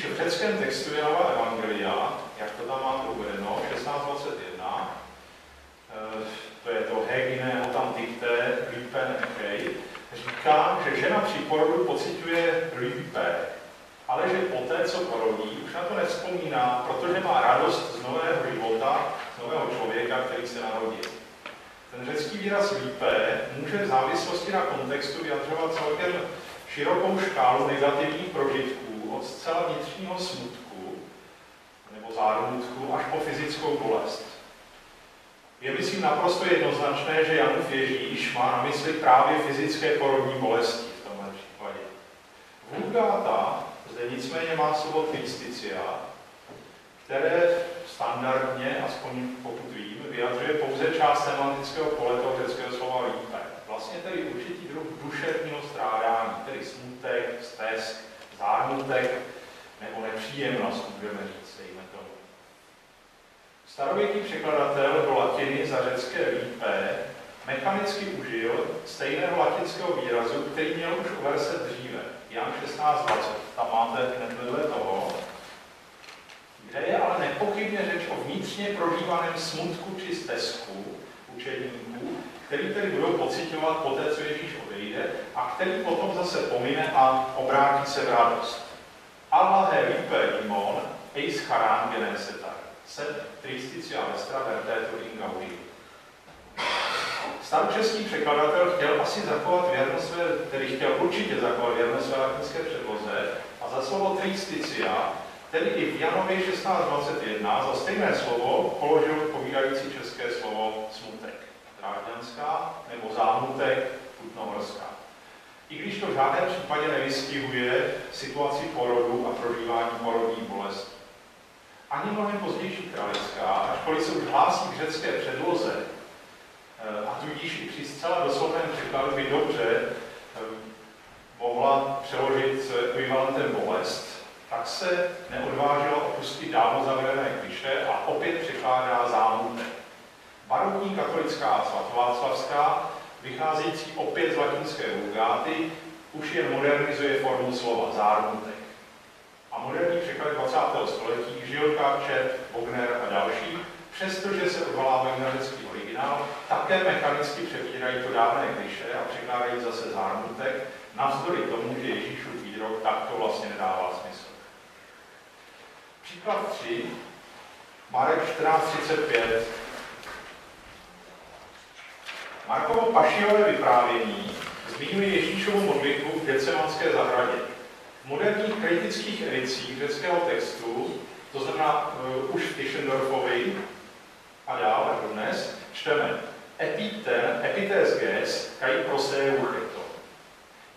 v řeckém textu Janova Evangelia, jak to tam máte uvedeno, 16:21, to je to hegine, tam dikté, lipen, ekej, říká, že žena při porodu pociťuje lipé, ale že poté, co porodí, už na to nevzpomíná, protože má radost z nového života, z nového člověka, který se narodil. Ten řecký výraz lipé může v závislosti na kontextu vyjadřovat celkem širokou škálu negativních prožitků od zcela vnitřního smutku nebo zármutku až po fyzickou bolest. Je myslím naprosto jednoznačné, že Janův Ježíš má na mysli právě fyzické porodní bolesti v tomhle případě. Vulgáta zde nicméně má slovo tristitia, které standardně, aspoň pokud vím, vyjadřuje pouze část semantického pole toho řeckého slova lípe. Vlastně tedy určitý druh duševního strádání, tedy smutek, stesk, zármutek nebo nepříjemnost, můžeme říct, dejme tomu. Starověký překladatel do latiny za řecké lípe mechanicky užil stejného latinského výrazu, který měl už u verse dříve, Jan 16:20. Tam máte hned vedle toho, kde je ale nepochybně řeč o vnitřně prožívaném smutku či stesku učedníků, který tedy budou pociťovat poté, co Ježíš odejde, a který potom zase pomine a obrátí se v radost. Allahe lipe imon, eis charan genesetar, sed tristitia vestra vertetur ingaudi. Staročeský překladatel chtěl asi zachovat věrnost své, tedy chtěl určitě zachovat věrnost své latinské předloze a za slovo tristitia, tedy i v Janově 16:21 za stejné slovo položil odpovídající české slovo smutek. Drážďanská nebo zámutek kutnohorská. I když to v žádném případě nevystihuje situaci porodu a prožívání porodní bolesti. Ani mnohem pozdější kralická, ačkoliv se už hlásí k řecké předloze, a tudíž i při zcela doslovném překladu by dobře mohla přeložit ekvivalentem bolest, tak se neodvážila opustit dávno zavedené klišé a opět překládá zámutek. Barokní katolická svatováclavská, vycházející opět z latinské vulgáty, už jen modernizuje formu slova zármutek. A moderní překlad 20. století Žilka, Čet, Bogner a další, přestože se odvolávají na řecký originál, také mechanicky přebírají to dávné klišé a překládají zase zármutek, navzdory tomu, že Ježíšův výrok takto vlastně nedává smysl. Příklad 3, Marek 14:35. Markovo pašijové vyprávění zmiňuje Ježíšovu modlitbu v Getsemanské zahradě. V moderních kritických edicích řeckého textu, to znamená už v Tischendorfovi a dál až dnes, čteme epites ges kai proseucheto.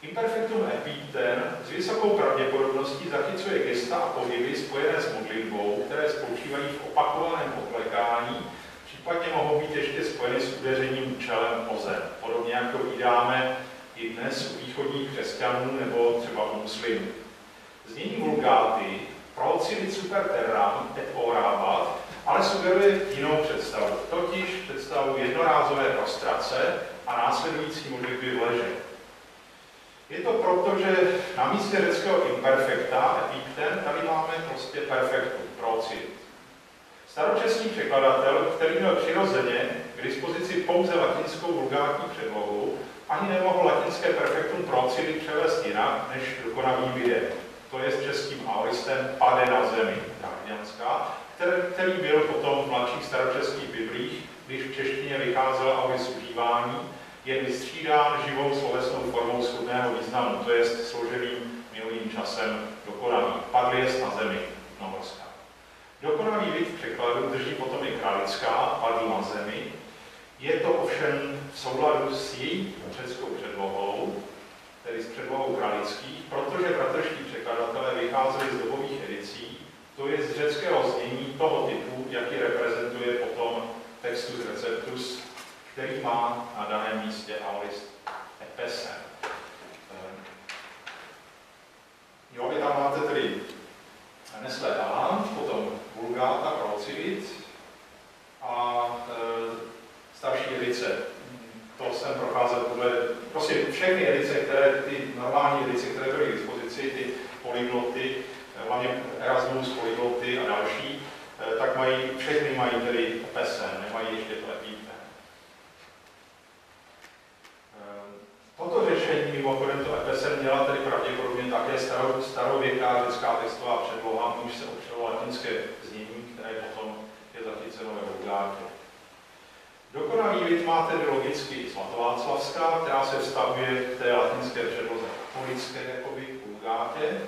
Imperfektum epiten s vysokou pravděpodobností zachycuje gesta a pohyby spojené s modlitbou, které spočívají v opakovaném poklekání, případně mohou být ještě spojeny s udeřením čelem o zem. Podobně jak to vydáme i dnes u východních křesťanů nebo třeba u muslimů. Znění vulgáty procivit super terram et orabat, ale sugeruje jinou představu, totiž představu jednorázové prostrace a následující modlitby v leže. Je to proto, že na místě řeckého imperfekta, epipten, tady máme prostě perfektum, procivit. Staročeský překladatel, který měl přirozeně k dispozici pouze latinskou vulgátní předlohu, ani nemohl latinské perfektum procivit převést jinak než dokonavý bide. To je s českým aoristem pade na zemi, drážďanská, který byl potom v mladších staročeských biblích, když v češtině vycházel aoris užívání, je vystřídán živou slovesnou formou shodného významu, to je složeným minulým časem dokonavý. Padl jest na zemi, novorská. Dokonavý vid překladu drží potom i kralická, padl na zemi. Je to ovšem v souladu s její řeckou předlohou, tedy s předlohou kralických, protože bratrští překladatelé vycházeli z dobových edicí, to je z řeckého znění toho typu, jaký reprezentuje potom textus receptus, který má na daném místě aorist epesen. Jo, vy tam máte tedy Nesle Alan, potom Vulgáta, Procivit a starší edice. To jsem procházel podle, prostě všechny edice, které, ty normální edice, které byly k dispozici, ty polygloty, hlavně Erasmus, Polygloty a další, tak všechny mají tedy pesen, nemají ještě to epítem. Toto řešení, mimochodem to EPSN měla tedy pravděpodobně také starověká řecká textová předloha, už se opřelo latinské znění, které potom je zachyceno ve Vulgátě. Dokonalý vid má tedy logicky svatováclavská, která se vztahuje k té latinské předloze katolické, jakoby k Vulgátě.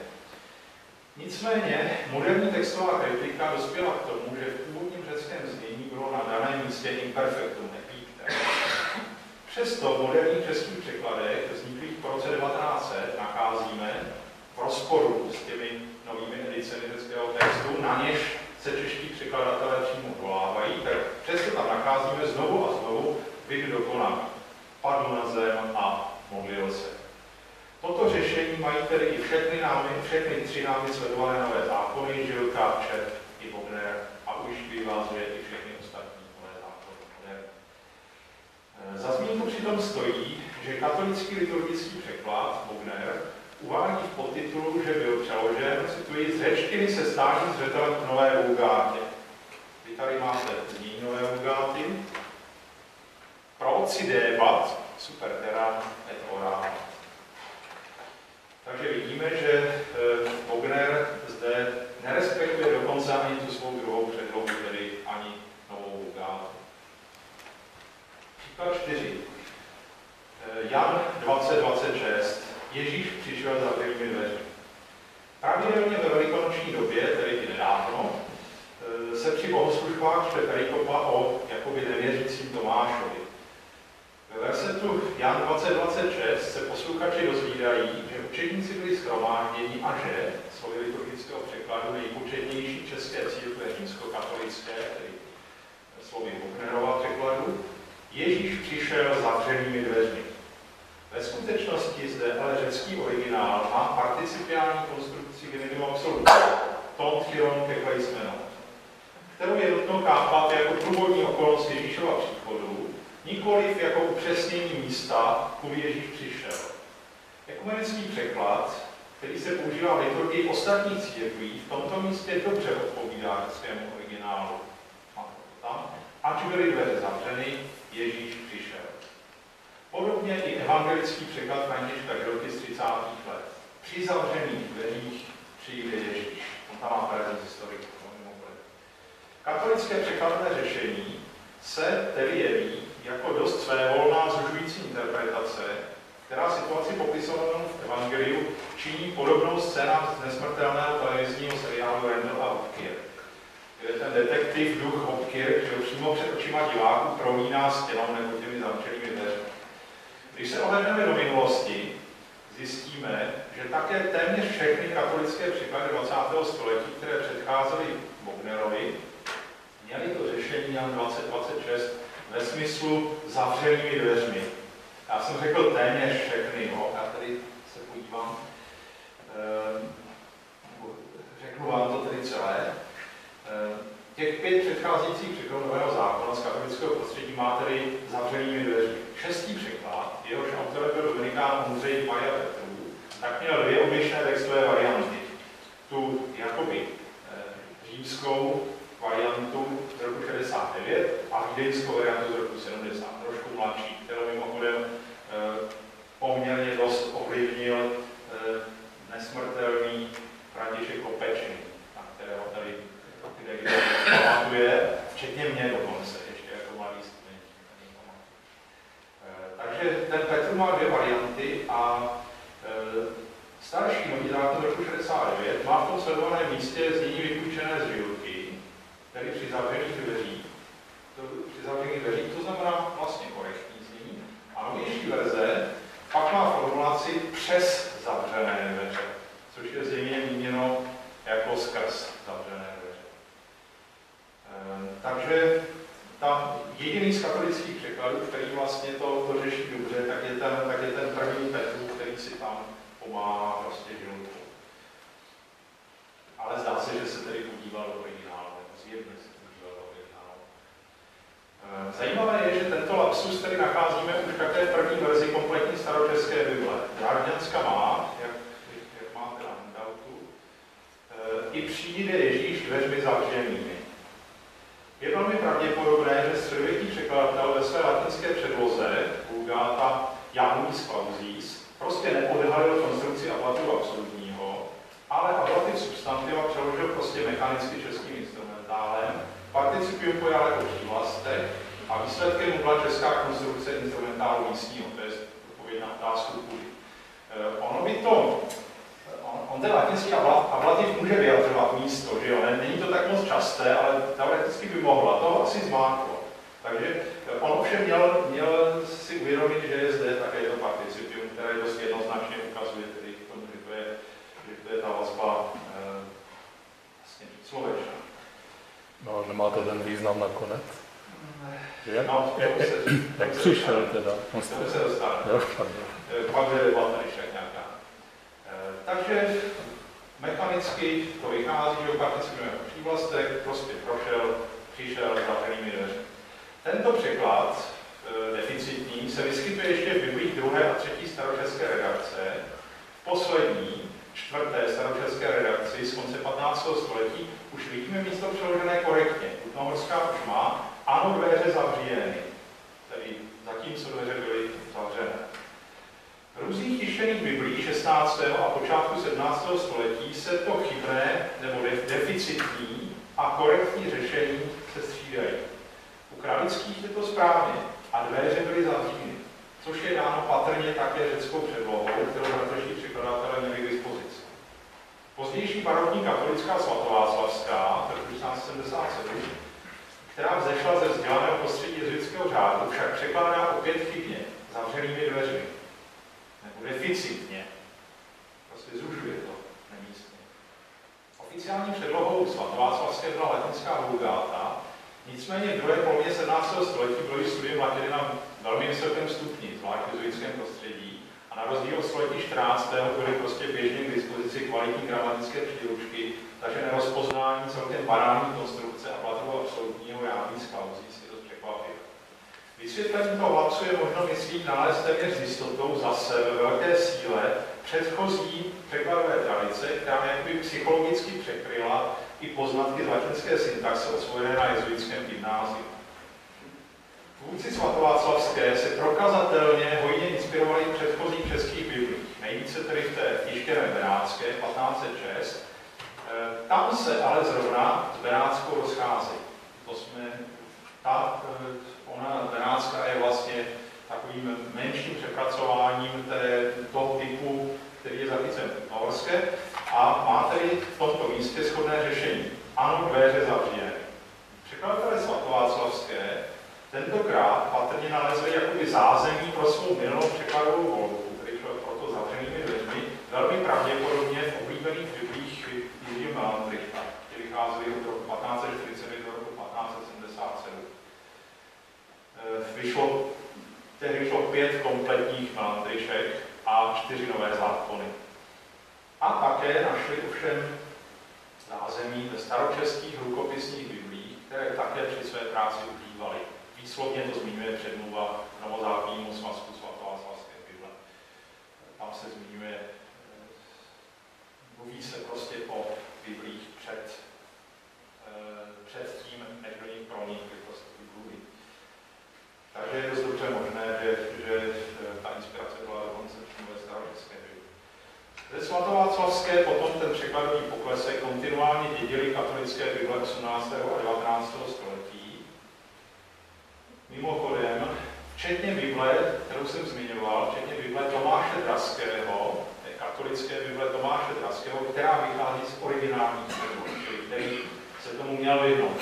Nicméně moderní textová kritika dospěla k tomu, že v původním řeckém znění bylo na daném místě imperfektum, epíktem. Přesto v moderních českých překladech, vzniklých po roce 1900, nacházíme v rozporu s těmi novými edicemi řeckého textu, na něž se čeští překladatelé přímo volávají, tak přesto tam nacházíme znovu a znovu vid dokonalý. Padl na zem a modlil se. Toto řešení mají tedy i všechny tři námi sledované nové zákony, Žilka, Čep i Bogner, a už vyvázuje i všechny ostatní nové zákony. Za zmínku přitom stojí, že katolický liturgický překlad Bogner uvádí v podtitulu, že byl přeložen, cituji, z řečtiny se stálým zřetelem k Nové Vulgátě. Vy tady máte znění Nové Vulgáty. Procidebat superterra et ora. Takže vidíme, že Bogner zde nerespektuje dokonce ani tu svou druhou předlohu, tedy ani Novou Vulgátu. Příklad 4. Jan 20:26. Ježíš přišel za zavřenými dveřmi. Pravidelně ve velikonoční době, tedy i nedávno, se při bohoslužbách čte perikopa o jakoby nevěřícím Tomášovi. Ve versetu Jan 20:26 se posluchači dozvídají, že učedníci byli shromážděni a že, slovy liturgického překladu, nejpočetnější české církve římskokatolické, tedy slovy Bognerova překladu, Ježíš přišel zavřenými dveřmi. Ve skutečnosti zde ale řecký originál má participiální konstrukci genitivu absolutu, ton chiron ke kleismenon, kterou je nutno chápat jako průvodní okolnost Ježíšova příchodu, nikoliv jako upřesnění místa, kudy Ježíš přišel. Ekumenický překlad, který se používá v liturgii ostatních církví, v tomto místě dobře odpovídá řeckému originálu. Ač byly dveře zavřeny, Ježíš přišel. Podobně i evangelický překlad Františka Žilky z 30. let. Při zavřených dveřích přijde Ježíš. On tam má prezent historik. Katolické překladné řešení se tedy jeví jako dost svévolná zužující interpretace, která situaci popisovanou v evangeliu činí podobnou scénám z nesmrtelného televizního seriálu Randall a Hopkirk, kde ten detektiv duch Hopkirk, že přímo před očima diváků prolíná stěnou nebo těmi zavřenými dveřmi. Když se ohlédneme do minulosti, zjistíme, že také téměř všechny katolické překlady 20. století, které předcházely Bognerovi, měly to řešení Jan 20:26 ve smyslu zavřenými dveřmi. Já jsem řekl téměř všechny, no, já tady se podívám, řeknu vám to tedy celé. Těch 5 předcházejících překladů Nového zákona z katolického prostředí má tedy zavřenými dveřmi. 6. překlad, jehož autorem byl Dominikán Ondřej Maria Petrů, tak měl 2 odlišné textové varianty. Tu jakoby římskou variantu z roku 69 a vídeňskou variantu z roku 70, trošku mladší, kterou mimochodem poměrně dost ovlivnil nesmrtelný František Kopečný, na kterého tady kde pamatuje, včetně mě dokonce, ještě jako malý student. Takže ten Petr má 2 varianty a starší nový zákon roku 69 má v tom sledovaném místě znění vypůjčené z Žilky, tedy při zavřených dveřích. To znamená vlastně korektní znění. A novější verze pak má formulaci přes zavřené dveře, což je zřejmě míněno jako skrz zavřené dveře. Takže tam jediný z katolických překladů, který vlastně to řeší dobře, tak je ten první Petru, který si tam pomáhá prostě Žilku. Ale zdá se, že se tedy podíval do originálu, nebo zjevně se podíval do originálu. Zajímavé je, že tento lapsus tedy nacházíme už také v první verzi kompletní staročeské Bible. Drážďanska má, jak máte na handoutu, i přijde Ježíš dveřmi zavřenými. Je velmi pravděpodobné, že středověký překladatel ve své latinské předloze Vulgata Januis Clausis prostě neodhalil konstrukci ablativu absolutního, ale ablativ substantiva přeložil prostě mechanicky českým instrumentálem, participium pojal jako přívlastek a výsledkem byla česká konstrukce instrumentálu místního, to je odpověď na otázku půdy. On ten latinský ablativ může vyjadřovat místo, že jo? Není to tak moc časté, ale teoreticky by mohla, to asi zmáklo. Takže on ovšem měl si uvědomit, že je zde také to participium, které dost jednoznačně ukazuje tedy k tomu, že to je ta vazba vlastně člověčná. No, nemá to ten význam nakonec? No, jak přišel teda? To se dostane. Pak je debata ještě nějaká. Takže mechanicky to vychází, že participujeme jako přívlastek, prostě přišel zavřenými dveřmi. Tento překlad deficitní se vyskytuje ještě v Biblích 2. a 3. staročeské redakce, v poslední 4. staročeské redakci z konce 15. století už vidíme místo přeložené korektně. Kutnohorská už má ano, dveře zavřeny, tedy zatímco dveře byly zavřené. V různých tištěných biblích 16. a počátku 17. století se to chybné nebo deficitní a korektní řešení se střídají. U Kravických je to správně a dveře byly zavřeny, což je dáno patrně také řeckou předlohou, kterou bratržní překladatelé měli k dispozici. Pozdější barokní katolická svatováclavská, roku 1677, která vzešla ze vzdělaného prostředí jezuitského řádu, však překládá opět chybně, zavřenými dveřmi. Nebo deficitně. Prostě zužuje to nemístně. Oficiální předlohou svatováclavské byla latinská Vulgata, nicméně v druhé polovině 17. století bylo studium latiny na velmi vysokém stupni, zvlášť v jezuitském prostředí, a na rozdíl od století 14. byly prostě běžně k dispozici kvalitní gramatické příručky, takže nerozpoznání celkem banální konstrukce a platovo absolutního Januis Clausis je dost překvapivé. Vysvětlení toho lapsu je možno, myslím, nalézt téměř s jistotou zase ve velké síle předchozí překladové tradice, která jakoby psychologicky překryla i poznatky z latinské syntaxe osvojené na jezuitském gymnáziu. Tvůrci svatováclavské se prokazatelně hojně inspirovali v předchozích českých biblích, nejvíce tedy v té tištěné benátské 1506. Tam se ale zrovna s benátskou rozcházejí. Ona benátská je vlastně takovým menším přepracováním toho typu, který je zachycen v Kutnohorské a má tedy v tomto místě shodné řešení. Ano, dveře zavřené. Překladatelé svatováclavské tentokrát patrně nalezli jakoby zázemí pro svou minulou překladovou volbu, který šel proto zavřenými dveřmi, velmi pravděpodobně v oblíbených biblích Jiřího Melanchthona, které vycházely od roku 1549 do roku 1577. Tehdy vyšlo 5 kompletních Melanchthonšek a 4 nové zákony. A také našli ovšem zázemí ve staročeských rukopisních biblích, které také při své práci užívali. Výslovně to zmiňuje předmluva novozákonnímu svazku svatováclavské Bible. Tam se zmiňuje, mluví se prostě o biblích před tím, než do nich pronikly prostě Biblii. Takže je dost dobře možné, že ta inspirace byla dokonce přímo ve staročeské Bibli. Ze svatováclavské potom ten překladový poklesek kontinuálně dědili katolické Bible 18. a 19. století. Mimochodem, včetně Bible, kterou jsem zmiňoval, včetně Bible Tomáše Draského, katolické Bible Tomáše Draského, která vychází z originálních převodů, který se tomu měl vyhnout.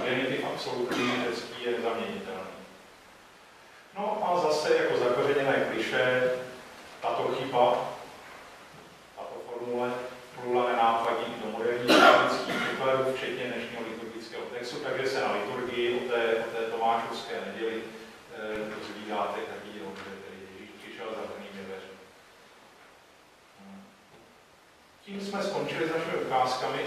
Genitiv absolutní řecký je nezaměnitelný. No a zase jako zakořeněné klišé, tato chyba, tato formule plula nenápadí i do moderních katolických překladů, včetně dnešního liturgického textu, takže se na liturgii o té Tomášovské neděli dozvídáte takový rok, že tedy Ježíš přišel zavřenými dveřmi. Tím jsme skončili s našimi ukázkami.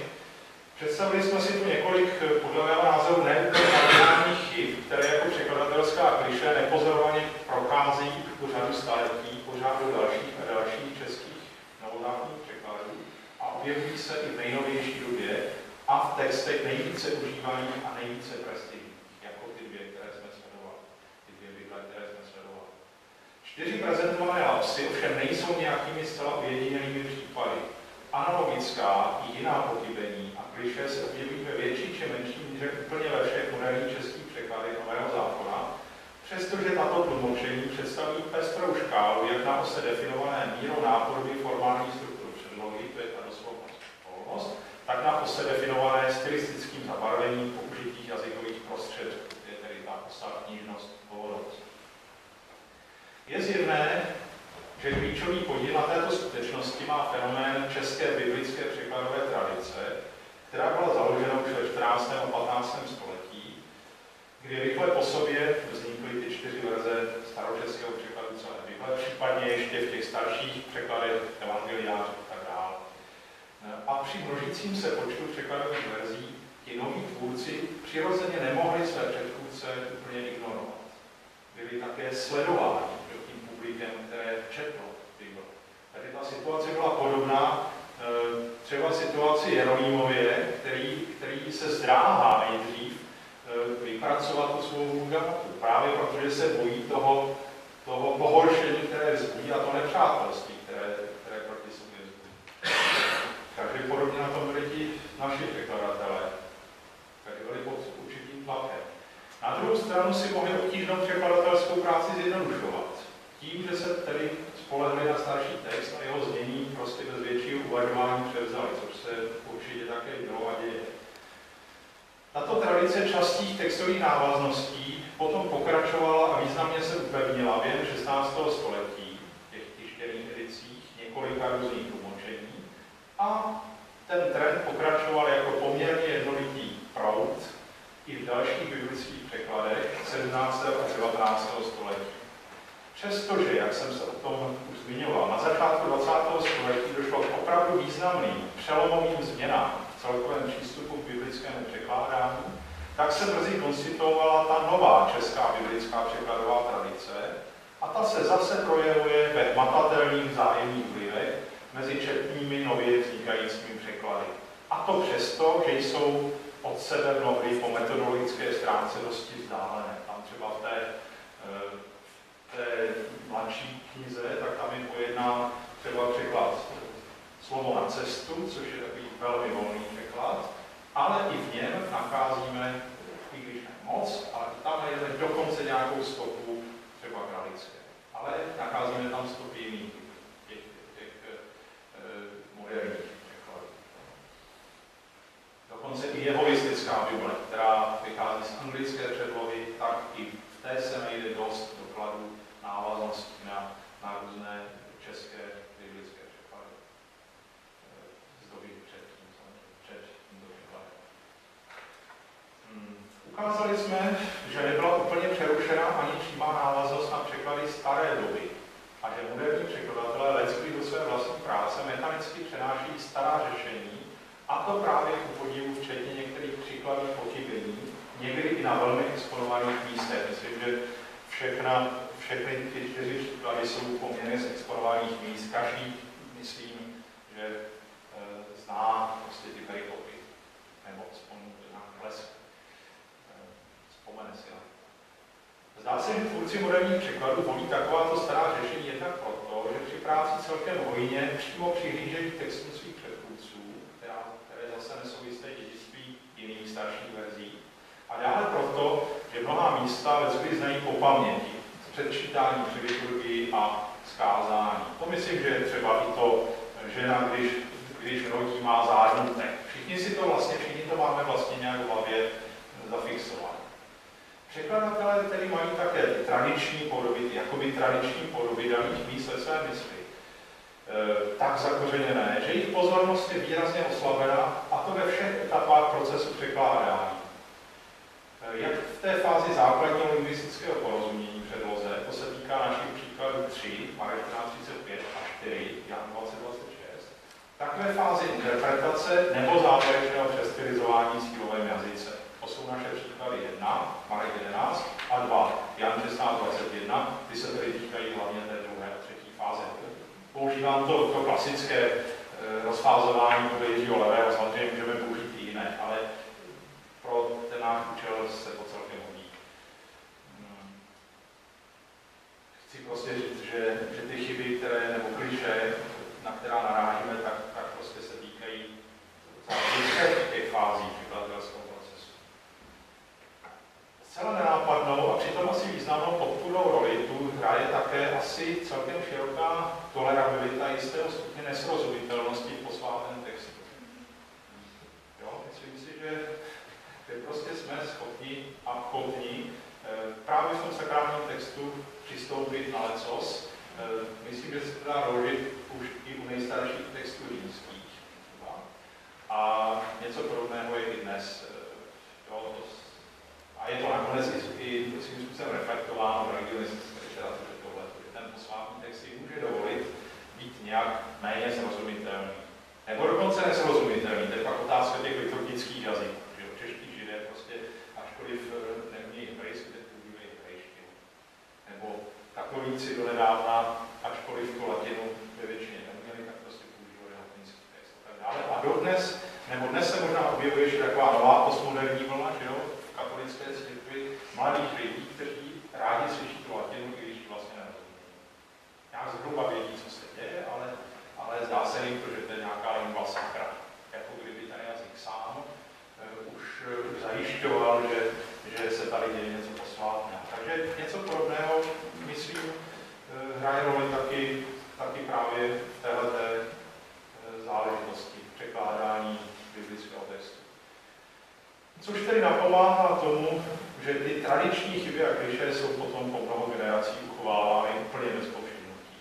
Představili jsme si tu několik, podle mého názoru, neúplně chyb, které jako překladatelská klišé nepozorovaně procházejí po řadu staletí, po řadu dalších a dalších českých novozákonních překladů a objevují se i v nejnovější době a v textech nejvíce užívaných a nejvíce prestižních, jako ty dvě, které jsme sledovali. Ty dvě Bible, které jsme sledovali. 4 prezentované lapsy ovšem nejsou nějakými zcela ojedinělými případy. Analogická i jiná pochybení a klišé se objevují ve větší či menší míře úplně ve všech moderních českých překladech Nového zákona, přestože tato tlumočení představují pestrou škálu, jak na ose definované mírou nápodoby formální struktury předlohy, to je ta doslovnost, tak na ose definované stylistickým zabarvením použitých jazykových prostředků, to je tedy ta osa knižnost, hovorovnost. Je zjevné, že klíčový podíl na této skutečnosti má fenomén české biblické překladové tradice, která byla založena už ve 14. a 15. století, kdy rychle po sobě vznikly ty 4 verze staročeského překladu celé Bible, případně ještě v těch starších překladech evangeliářů a tak dále. A při množícím se počtu překladových verzí ti noví tvůrci přirozeně nemohli své předchůdce úplně ignorovat. Byli také sledováni tím publikem, které četlo Bible. Tady ta situace byla podobná třeba situaci Jeronýmově, který se zdráhá nejdřív vypracovat tu svou vulgatu, právě protože se bojí toho pohoršení, které vzbudí, a to nepřátelství, které proti sobě vzbudí. Takže podobně na tom byli ti naši překladatelé, kteří byli pod určitým tlakem. Na druhou stranu si mohli obtížnou překladatelskou práci zjednodušovat. Tím, že se tedy spolehli na starší text a jeho znění prostě bez většího uvažování převzali, což se určitě také dělo a děje. Tato tradice častých textových návazností potom pokračovala a významně se upevnila během 16. století v těch tištěných edicích několika různých tlumočení a ten trend pokračoval jako poměrně jednolitý proud i v dalších biblických překladech 17. a 19. století. Přestože, jak jsem se o tom už zmiňoval, na začátku 20. století došlo k opravdu významným přelomovým změnám v celkovém přístupu k biblickému překládání, tak se brzy konstituovala ta nová česká biblická překladová tradice a ta se zase projevuje ve hmatatelných vzájemných vlivech mezi četnými nově vznikajícími překlady. A to přesto, že jsou od sebe mnohdy po metodologické stránce dosti vzdálené. Tam třeba v té mladší knize, tak tam je pojednán třeba překlad Slovo na cestu, což je takový velmi volný překlad, ale i v něm nacházíme, i když ne moc, ale tam najdeme dokonce nějakou stopu třeba kralické. Ale nacházíme tam stopy jiných těch moderních překladů. Dokonce i jehovistická Bible, která vychází z anglické předlohy, tak i v té se najde dost dokladů návaznosti na různé české biblické překlady z doby před tímto překladem. Ukázali jsme, že nebyla úplně přerušena ani přímá návaznost na překlady staré doby a že moderní překladatelé leckdy do své vlastní práce mechanicky přenáší stará řešení, a to právě ku podivu včetně některých příkladných pochybení, někdy i na velmi exponovaných místech. Myslím, že všechny ty 4 příklady jsou poměrně z exponovaných míst. Každý, myslím, že zná prostě ty perikopy, nebo aspoň na blesk. Vzpomene si na. Zdá se, že tvůrci moderních překladů volí takováto stará řešení jednak proto, že při práci celkem hojně přímo přihlížejí textům svých předchůdců, které zase nesou jisté dědictví jiných starších verzí. A dále proto, že mnohá místa leckdy znají po paměti, předčítání při liturgii a zkázání. To myslím, že je třeba i to, žena, když rodí, má zárnutek. Všichni to máme vlastně nějak v hlavě zafixovat. Překladatelé tedy mají také tradiční podoby, jakoby tradiční podoby daných míst ve své mysli. Tak zakořeněné, že jejich pozornost je výrazně oslabená, a to ve všech etapách procesu překládání. Jak v té fázi základního lingvistického porozumění předloze, to se týká našich příkladů 3, Marek 13:35 a 4, Jan 20:26, tak ve fázi interpretace nebo závěrečného přestylizování sílovém jazyce. To jsou naše příklady 1, Marek 11 a 2, Jan 16:21, ty se tedy týkají hlavně té druhé a třetí fáze. Používám to klasické rozfázování podle Jiřího Levého, samozřejmě můžeme použít i jiné, ale pro ten náš účel se to celkem hodí. Chci prostě říct, že ty chyby, které, nebo klišé, na která narážíme, tak prostě se týkají těch fází překladatelského procesu. Zcela nenápadnou a přitom asi významnou podpůrnou roli tu hraje také asi celkem široká tolerabilita jistého stupně nesrozumitelnosti v posvátném textu. Jo, myslím si, že prostě jsme schopni a ochotní právě v tom sakrálním textu přistoupit na lecos. Myslím, že se to dá doložit už i u nejstarších textů římských. A něco podobného je i dnes. Jo, a je to nakonec i svým způsobem reflektováno v religionistické literatuře tohle, že ten posvátný text si může dovolit být nějak méně srozumitelný. Nebo dokonce nesrozumitelný. To je pak otázka těch liturgických jazyků. Že čeští Židé prostě, ačkoliv neumějí hebrejsky, tak používají hebrejštinu. Nebo katolíci donedávna, ačkoliv tu latinu ve většině neuměli, tak prostě používali latinský text. A dodnes, nebo dnes se možná objevuje, že taková nová postmoderní vlna, že jo, v katolické církvi, mladých lidí, kteří rádi slyší tu latinu, i když vlastně nerozumí. Nějak zhruba vědí, co se děje, ale zdá se jim to, že to je nějaká lingua sacra. Jako kdyby ten jazyk sám už zajišťoval, že se tady děje něco posvátného. Takže něco podobného, myslím, hraje roli taky právě v téhleté záležitosti překládání biblického textu. Což tedy napomáhá tomu, že ty tradiční chyby a klišé jsou potom po mnoho generací uchovávány úplně bez povšimnutí.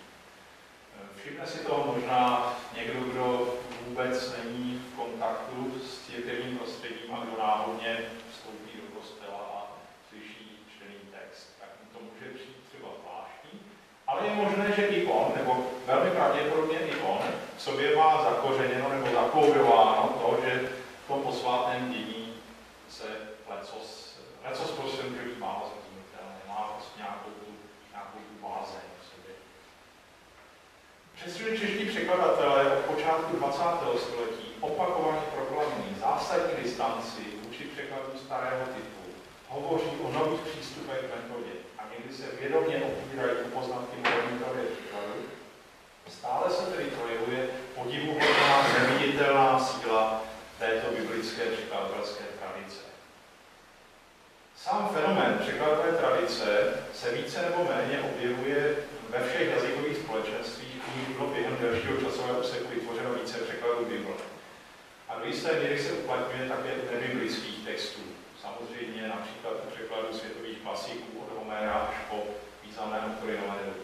Všimne si toho možná někdo, kdo vůbec není v kontaktu s církevním prostředím a kdo náhodně vstoupí do kostela a slyší čtený text. Tak mu to může přijít třeba zvláštní, ale je možné, že i on, nebo velmi pravděpodobně i on, v sobě má zakořeněno nebo zakódováno to, že v tom posvátném dění se lecos prostě může být málo zrozumitelné, má prostě nějakou tu bázeň v sobě. Přestože čeští překladatelé od počátku 20. století opakovaně proklamují zásadní distanci vůči překladu starého typu, hovoří o nových přístupech k metodě a někdy se vědomě opírají o poznatky moderní teorie překladu, stále se tedy projevuje podivuhodná, neviditelná síla této biblické překladatelské tradice. Sám fenomén překladové tradice se více nebo méně objevuje ve všech jazykových společenstvích, v nich bylo během delšího časového úseku vytvořeno více překladů Bible. A do jisté míry se uplatňuje také u nebiblických textů. Samozřejmě například u překladů světových klasiků od Homéra až po významné autory nové doby.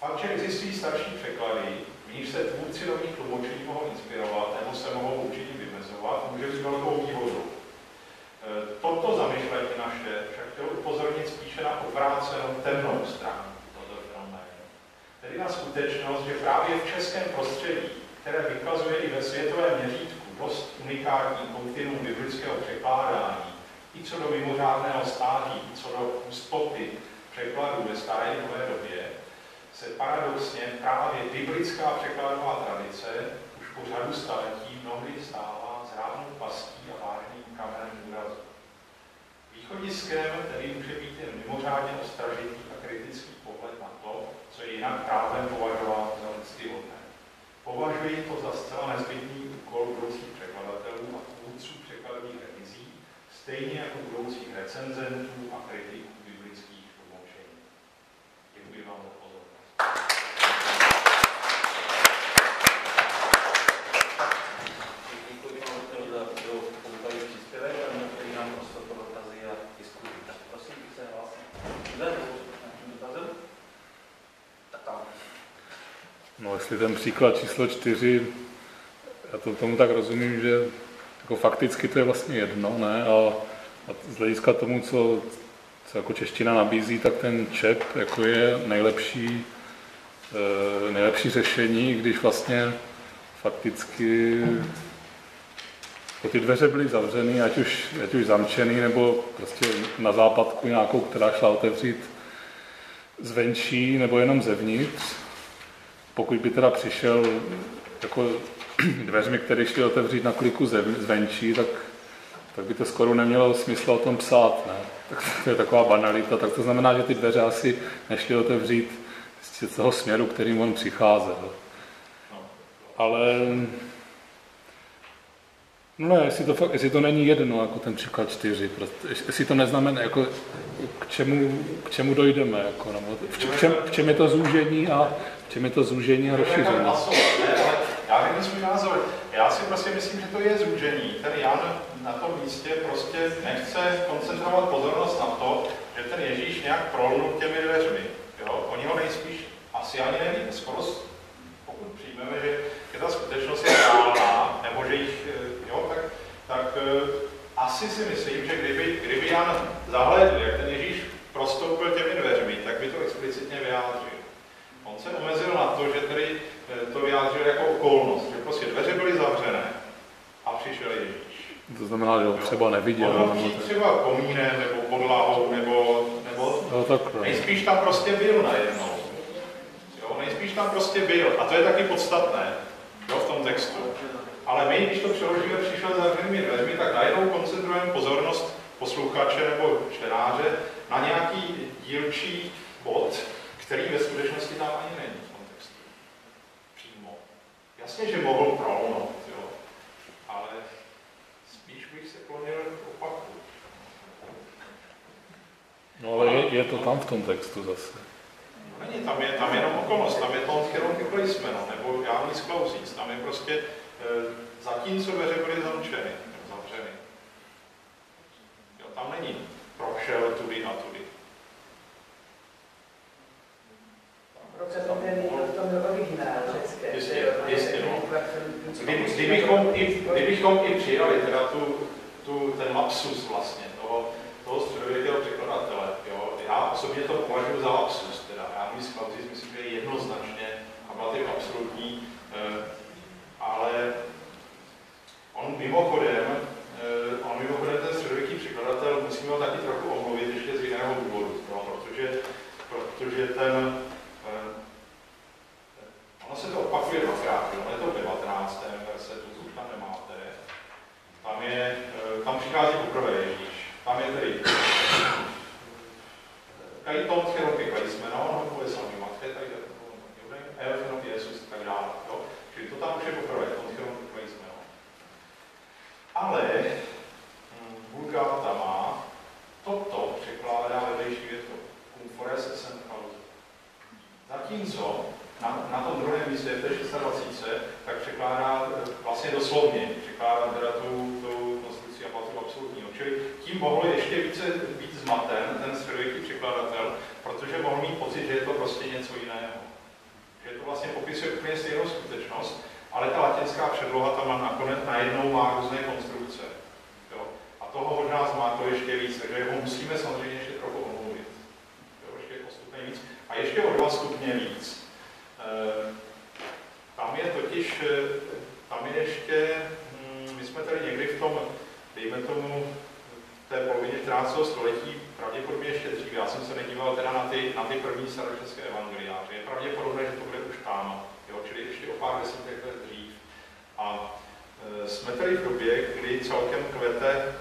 Fakt, že existují starší překlady, v níž se tvůrci nových tlumočení mohou inspirovat nebo se mohou určitě vymezovat, může být velkou výhodou. Toto zamyšlení naše však chtělo upozornit spíše na obrácenou temnou stránku tohoto fenoménu. Tedy na skutečnost, že právě v českém prostředí, které vykazuje i ve světovém měřítku dost unikátní kontinuum biblického překládání, i co do mimořádného stáří, i co do hustoty překladů ve staré i nové době, se paradoxně právě biblická překladová tradice už po řadu staletí mnohdy stává zrádnou pastí a vážným kamenem úrazu. Východiskem tedy může být jen mimořádně ostražitý a kritický pohled na to, co je jinak právem považováno za úctyhodné. Považuji to za zcela nezbytný úkol budoucích překladatelů a tvůrců překladových revizí, stejně jako budoucích recenzentů a kritiků biblických tlumočení. Děkuji vám za pozornost. Děkuji vám za poutavý příspěvek a který nám prostor pro dotazy a diskuzi. Tak prosím, bych se hlásil. Dotazem? Tak tam. No, jestli ten příklad číslo 4, já tomu tak rozumím, že jako fakticky to je vlastně jedno, ne? A z hlediska tomu, co jako čeština nabízí, tak ten čep jako je nejlepší řešení, když vlastně fakticky ty dveře byly zavřený, ať už zamčený, nebo prostě na západku nějakou, která šla otevřít zvenčí, nebo jenom zevnitř. Pokud by teda přišel jako dveřmi, které šly otevřít na kliku zvenčí, tak by to skoro nemělo smysl o tom psát, ne? Tak to je taková banalita, tak to znamená, že ty dveře asi nešly otevřít z toho směru, kterým on přicházel. Ale no ne, jestli to není jedno, jako ten příklad 4, prostě, jestli to neznamená, jako k čemu dojdeme, jako, nebo v čem je to zúžení a rozšíření. Já nevím svůj názor. Já si prostě myslím, že to je zúžení. Ten Jan na tom místě prostě nechce koncentrovat pozornost na to, že ten Ježíš nějak prolnul těmi dveřmi. Jo? Oni ho nejspíš asi ani neví. Skoro, pokud přijmeme, že ta skutečnost je reálná, nebo že jich, jo, tak asi si myslím, že kdyby Jan zahlédl, jak ten Ježíš prostoupil těmi dveřmi, tak by to explicitně vyjádřil. On se omezil na to, že tedy to vyjádřil jako okolnost, že prostě dveře byly zavřené a přišel Ježíš. To znamená, že ho třeba neviděl. On třeba komínem, nebo podlahou, nebo nejspíš tam prostě byl najednou. Jo, nejspíš tam prostě byl. A to je taky podstatné, jo, v tom textu. Ale my, když to přeložíme, přišel zavřenými dveřmi, tak najednou koncentrujeme pozornost posluchače nebo čtenáře na nějaký dílčí bod, který ve skutečnosti tam ani není v tom textu. Přímo. Jasně, že mohl prolnout, jo, ale spíš bych se klonil k opaku. No ale je to tam v tom textu zase. Není, tam je jenom okolnost, tam je to chirurgy placement, nebo Janus Clausíc, tam je prostě zatímco dveře byly zavřeny. Jo, tam není prošel tudy a tudy. To byl originál české. Jistě, no. Kdybychom i přijali teda ten lapsus vlastně, toho středověkého překladatele, jo. Já osobně to považuji za lapsus, teda Janus Clausíc myslím, že je jednoznačně ablativ absolutní, ale on mimochodem ten středověký překladatel musíme ho taky trochu omluvit ještě z jiného důvodu, no, protože ono se to opakuje dvakrát, ono je to v 19. verse, to už tam nemáte. Tam přichází poprvé Ježíš. Tam je tedy Kajton, Chirurgy Kajsmeno, nebo je samý matře, tady je to Eofenov Jezus a tak dále. Jo? Čili to tam už je poprvé, Ton Chirurgy Kajsmeno. Ale Vulgata má toto překládá vedlejší větu. Cum fores essent causa. Zatímco na tom druhém místě, v té 26, tak překládá vlastně doslovně, překládá teda tu konstrukci ablativu absolutního. Čili tím mohl ještě víc zmaten ten středověký překladatel, protože mohl mít pocit, že je to prostě něco jiného. Že to vlastně popisuje úplně stejnou skutečnost, ale ta latinská předloha tam nakonec najednou má různé konstrukce. Jo? A toho od nás má to ještě víc, takže ho musíme samozřejmě ještě trochu omluvit. Jo? Ještě postupně víc. A ještě o 2 stupně víc. Tam je ještě, my jsme tady někdy v tom, dejme tomu, v té polovině 14. století, pravděpodobně ještě dřív, já jsem se nedíval teda na ty první staročeské evangeliáře, je pravděpodobné, že to bude už tam, jo, čili ještě o pár desítek let dřív. A jsme tady v době, kdy celkem kvete